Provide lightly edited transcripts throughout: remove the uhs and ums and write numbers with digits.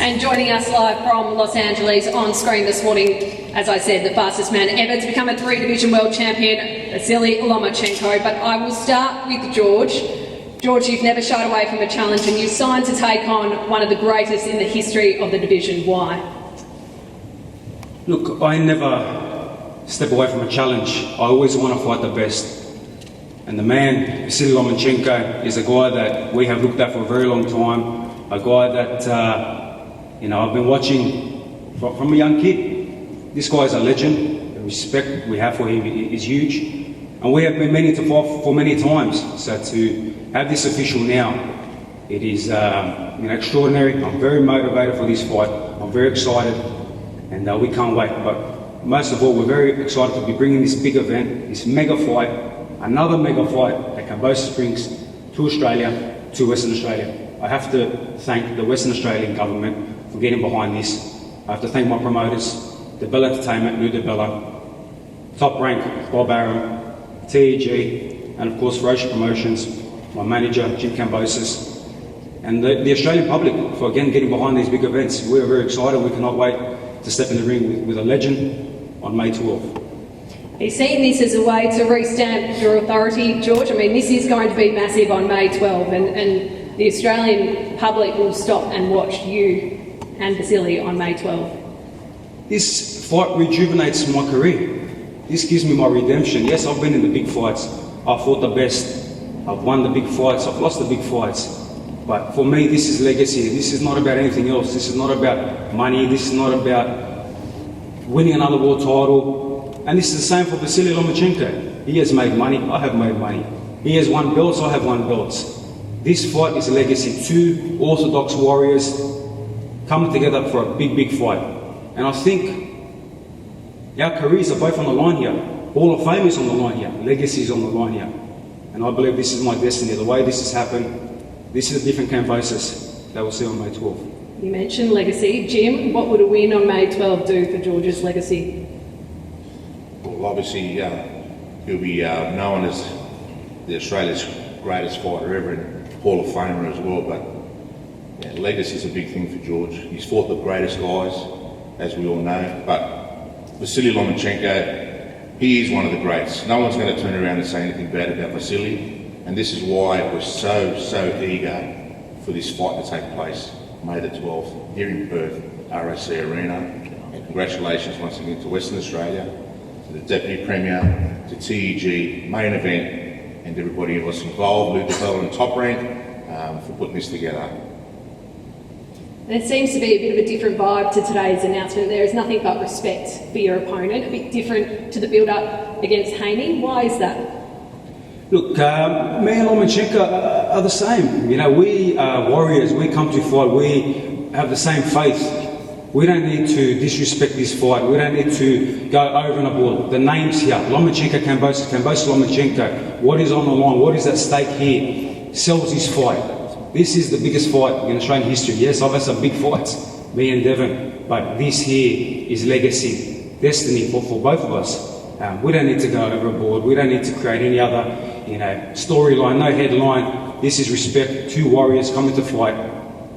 And joining us live from Los Angeles on screen this morning, as I said, the fastest man ever to become a three-division world champion, Vasiliy Lomachenko. But I will start with George. George, you've never shied away from a challenge and you signed to take on one of the greatest in the history of the division. Why? Look, I never step away from a challenge. I always want to fight the best. And the man, Vasiliy Lomachenko, is a guy that we have looked at for a very long time. A guy that, I've been watching from a young kid. This guy is a legend. The respect we have for him is huge. And we have been meaning to fight for many times. So to have this official now, it is extraordinary. I'm very motivated for this fight. I'm very excited. And we can't wait. But most of all, we're very excited to be bringing this big event, this mega fight, another mega fight that Kambosos brings to Australia, to Western Australia. I have to thank the Western Australian government for getting behind this. I have to thank my promoters, the Bell Entertainment, Lou DeBella, Top Rank, Bob Aram, TEG, and of course Roche Promotions, my manager, Jim Kambosos, and the Australian public for again getting behind these big events. We're very excited. We cannot wait to step in the ring with a legend on May 12th. He's seen this as a way to restamp your authority, George. I mean, this is going to be massive on May 12, and the Australian public will stop and watch you and Vasiliy on May 12. This fight rejuvenates my career. This gives me my redemption. Yes, I've been in the big fights. I've fought the best. I've won the big fights. I've lost the big fights. But for me, this is legacy. This is not about anything else. This is not about money. This is not about winning another world title. And this is the same for Vasiliy Lomachenko. He has made money. I have made money. He has won belts. I have won belts. This fight is a legacy. Two orthodox warriors coming together for a big, big fight. And I think our careers are both on the line here. Hall of Fame is on the line here. Legacy is on the line here. And I believe this is my destiny. The way this has happened, this is a different Kambosos that we'll see on May 12th. You mentioned legacy. Jim, what would a win on May 12 do for George's legacy? Well, obviously, he'll be known as the Australia's greatest fighter ever and Hall of Famer as well. But yeah, legacy is a big thing for George. He's fought the greatest guys, as we all know. But Vasiliy Lomachenko, he is one of the greats. No one's going to turn around and say anything bad about Vasiliy. And this is why we're so eager for this fight to take place May the 12th here in Perth, RAC Arena. And congratulations once again to Western Australia, to the Deputy Premier, to TEG, main event, and everybody who was involved, Lou DeBella and Top Rank, for putting this together. There seems to be a bit of a different vibe to today's announcement. There is nothing but respect for your opponent, a bit different to the build-up against Haney. Why is that? Look, me and Lomachenko are the same. We are warriors. We come to fight. We have the same faith. We don't need to disrespect this fight. We don't need to go over and above. The names here, Lomachenko, Kambosos, Kambosos, Lomachenko. What is on the line? What is at stake here? Sells this fight. This is the biggest fight in Australian history. Yes, I've had some big fights, me and Devon, but this here is legacy, destiny for both of us. We don't need to go overboard. We don't need to create any other, storyline, no headline. This is respect. Two warriors coming to fight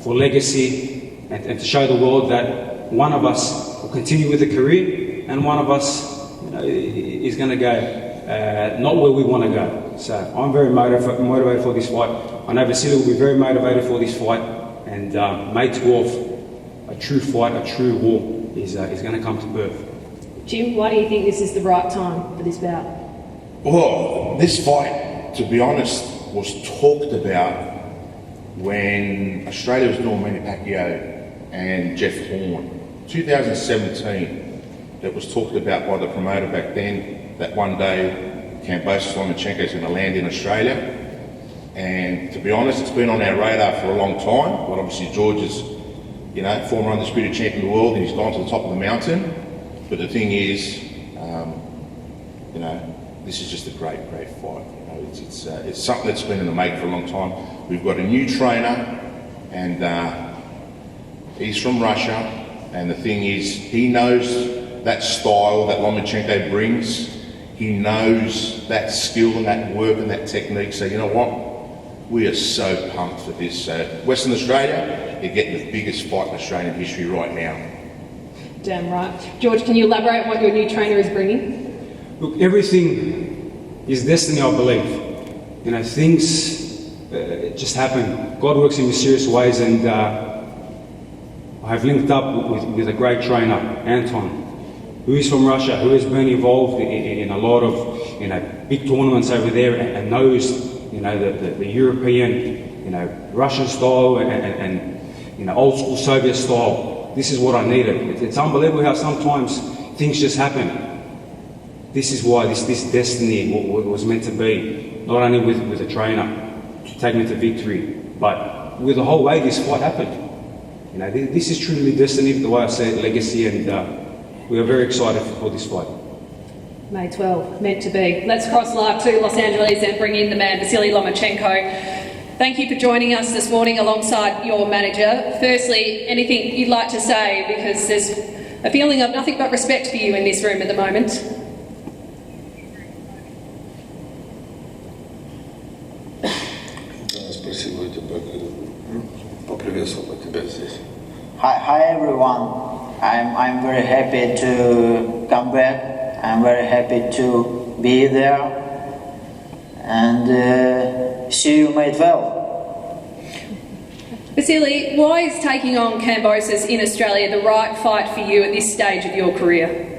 for legacy and to show the world that one of us will continue with a career and one of us, is going to go not where we want to go. So I'm very motivated for this fight. I know Vasiliy will be very motivated for this fight. And May 12th, a true fight, a true war is going to come to Perth. Jim, why do you think this is the right time for this bout? Well, this fight, to be honest, was talked about when Australia was doing Manny Pacquiao and Jeff Horn. 2017, it was talked about by the promoter back then that one day Kambosos Lomachenko is going to land in Australia. And to be honest, it's been on our radar for a long time. But obviously George is, former undisputed champion of the world and he's gone to the top of the mountain. But the thing is, this is just a great fight. It's something that's been in the make for a long time. We've got a new trainer, and he's from Russia. And the thing is, he knows that style that Lomachenko brings. He knows that skill and that work and that technique. So you know what? We are so pumped for this. Western Australia, they're getting the biggest fight in Australian history right now. Damn right. George, can you elaborate on what your new trainer is bringing? Look, everything is destiny, I believe. You know, things just happen. God works in mysterious ways, and I have linked up with a great trainer, Anton, who is from Russia, who has been involved in a lot of, you know, big tournaments over there, and knows, you know, the European, you know, Russian style and you know, old school Soviet style. This is what I needed. It's unbelievable how sometimes things just happen. This is why this destiny was meant to be, not only with a trainer to take me to victory, but with the whole way this fight happened. You know, this is truly destiny, the way I say it, legacy, and we are very excited for this fight. May 12, meant to be. Let's cross live to Los Angeles and bring in the man, Vasiliy Lomachenko. Thank you for joining us this morning alongside your manager. Firstly, anything you'd like to say, because there's a feeling of nothing but respect for you in this room at the moment. Hi everyone. I'm very happy to come back. I'm very happy to be there and see you, May 12. Vasiliy, why is taking on Kambosos in Australia the right fight for you at this stage of your career?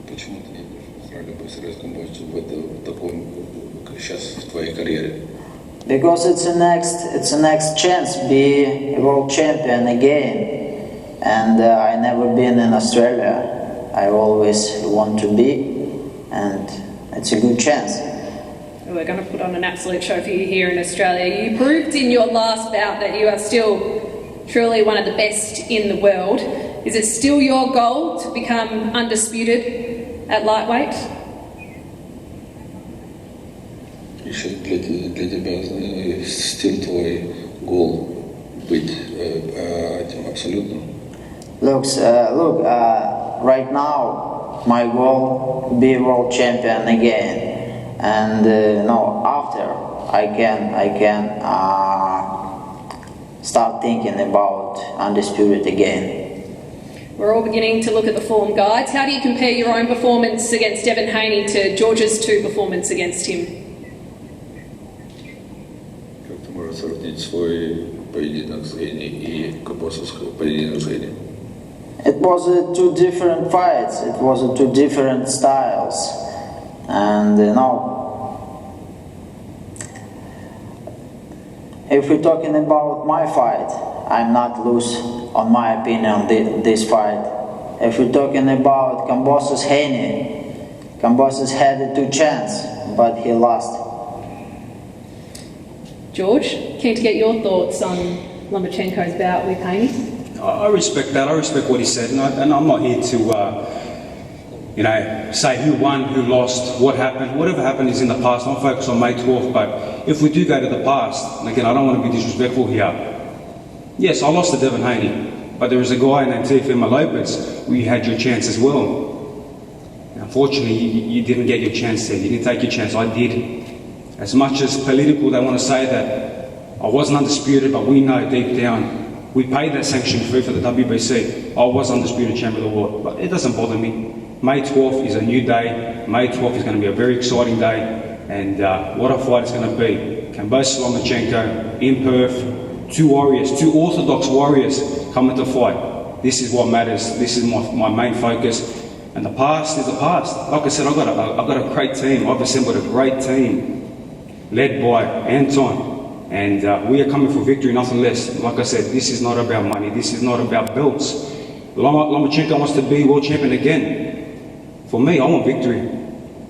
Почему ты не сразу быстро Камбоджу в таком сейчас в твоей карьере? Because it's a next chance be a world champion again, and I never been in Australia. I always want to be, and it's a good chance. We're going to put on an absolute show for you here in Australia. You proved in your last bout that you are still truly one of the best in the world. Is it still your goal to become undisputed at lightweight? Еще для тебя стиль твой гол быть этим абсолютным? Look, right now my goal be world champion again, and after I can start thinking about undisputed again. We're all beginning to look at the form guides. How do you compare your own performance against Devin Haney to George's two performances against him? Как ты можешь сравнить свой поединок с Генни и Камбосовский поединок с Генни? It was two different fights. It was two different styles, and if we're talking about my fight, I'm not lose on my opinion this fight. If we're talking about Kambosos Haney, Kambosos had a two chance, but he lost. George, keen to get your thoughts on Lomachenko's bout with Haney. I respect that. I respect what he said, and I'm not here to, say who won, who lost, what happened. Whatever happened is in the past. I'm focused on May 12th, but if we do go to the past, and again, I don't want to be disrespectful here. Yes, I lost to Devin Haney, but there is a guy named Teofimo Lopez where you had your chance as well. Unfortunately, you didn't get your chance there. You didn't take your chance. I did. As much as political they want to say that I wasn't undisputed, but we know deep down, we paid that sanction fee for the WBC. I was undisputed champion of the world, but it doesn't bother me. May 12th is a new day. May 12th is going to be a very exciting day, and what a fight it's going to be. Kambosos Lomachenko in Perth, two warriors, two orthodox warriors coming to fight. This is what matters. This is my main focus. And the past is the past. Like I said, I've got a great team. I've assembled a great team led by Anton, and we are coming for victory, nothing less. Like I said, this is not about money. This is not about belts. Lomachenko wants to be world champion again. For me, I want victory.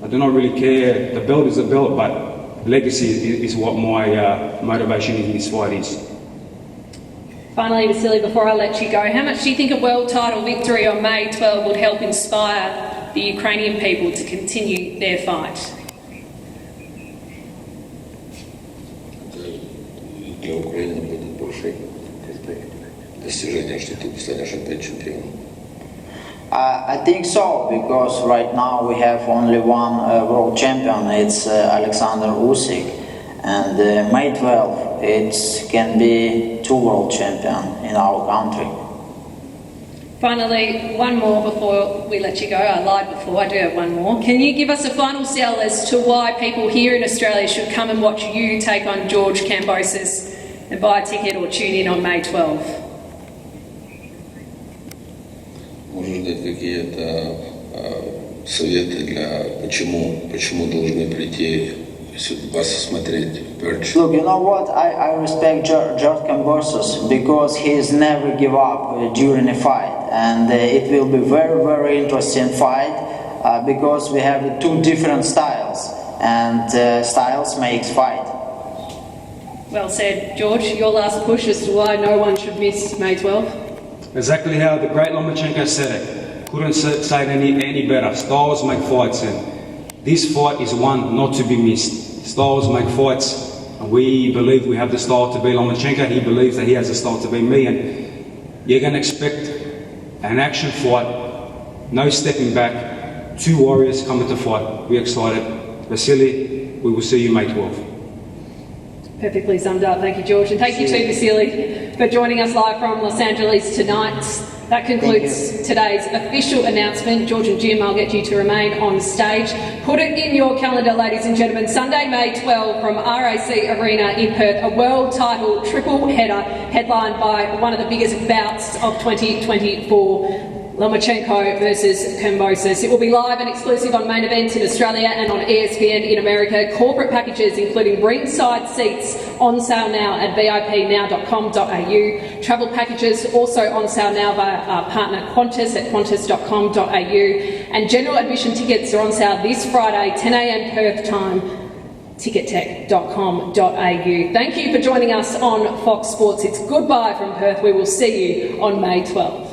I do not really care. The belt is the belt, but legacy is what my motivation in this fight is. Finally, Vasiliy, before I let you go, how much do you think a world title victory on May 12 would help inspire the Ukrainian people to continue their fight? Для Украины будет большое достижение, что ты станешь опять чемпионом. I think so, because right now we have only one world champion. It's Alexander Usyk, and May 12 it can be 2 world champion in our country. Finally, one more before we let you go. I lied before, I do have one more. Can you give us a final sell as to why people here in Australia should come and watch you take on George Kambosos and buy a ticket or tune in on May 12th? Может дать какие-то советы почему должны прийти вас смотреть в Perth? Look, you know what? I respect George Kambosos because he's never give up during a fight, and it will be very interesting fight because we have 2 different styles, and styles makes fight. Well said, George. Your last push as to why no one should miss May 12th? Exactly how the great Lomachenko said it. Couldn't say it any better. Styles make fights, and this fight is one not to be missed. Styles make fights, and we believe we have the style to be Lomachenko. He believes that he has the style to be me, and you're going to expect an action fight, no stepping back, 2 warriors coming to fight. We're excited. Vasiliy, we will see you May 12th. Perfectly summed up. Thank you, George. And thank you too, Vasiliy, for joining us live from Los Angeles tonight. That concludes today's official announcement. George and Jim, I'll get you to remain on stage. Put it in your calendar, ladies and gentlemen. Sunday, May 12 from RAC Arena in Perth, a world title triple header headlined by one of the biggest bouts of 2024. Lomachenko versus Kambosos. It will be live and exclusive on Main Event in Australia and on ESPN in America. Corporate packages including ringside seats on sale now at vipnow.com.au. Travel packages also on sale now via our partner Qantas at qantas.com.au. And general admission tickets are on sale this Friday, 10 a.m. Perth time. tickettech.com.au. Thank you for joining us on Fox Sports. It's goodbye from Perth. We will see you on May 12th.